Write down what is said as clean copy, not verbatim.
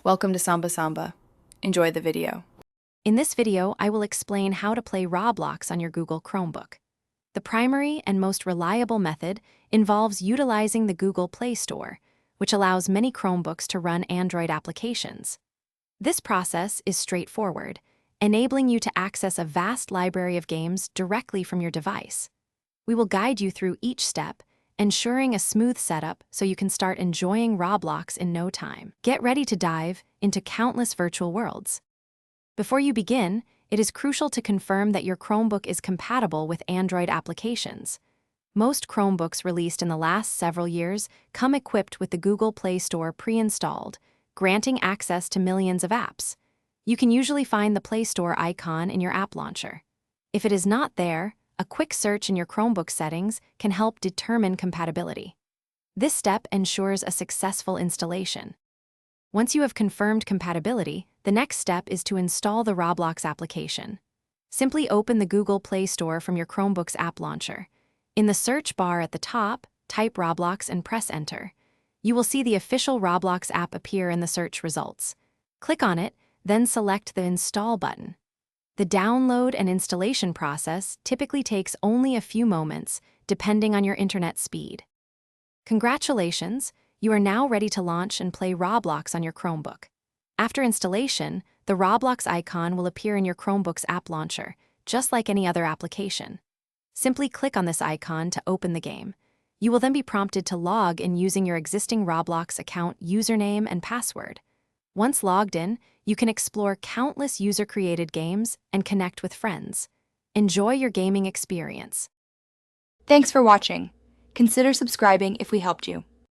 Welcome to Samba Samba. Enjoy the video. In this video, I will explain how to play Roblox on your Google Chromebook. The primary and most reliable method involves utilizing the Google Play Store, which allows many Chromebooks to run Android applications. This process is straightforward, enabling you to access a vast library of games directly from your device. We will guide you through each step, ensuring a smooth setup so you can start enjoying Roblox in no time. Get ready to dive into countless virtual worlds. Before you begin, it is crucial to confirm that your Chromebook is compatible with Android applications. Most Chromebooks released in the last several years come equipped with the Google Play Store pre-installed, granting access to millions of apps. You can usually find the Play Store icon in your app launcher. If it is not there, a quick search in your Chromebook settings can help determine compatibility. This step ensures a successful installation. Once you have confirmed compatibility, the next step is to install the Roblox application. Simply open the Google Play Store from your Chromebook's app launcher. In the search bar at the top, type Roblox and press Enter. You will see the official Roblox app appear in the search results. Click on it, then select the Install button. The download and installation process typically takes only a few moments, depending on your internet speed. Congratulations, you are now ready to launch and play Roblox on your Chromebook. After installation, the Roblox icon will appear in your Chromebook's app launcher, just like any other application. Simply click on this icon to open the game. You will then be prompted to log in using your existing Roblox account username and password. Once logged in, you can explore countless user-created games and connect with friends. Enjoy your gaming experience. Thanks for watching. Consider subscribing if we helped you.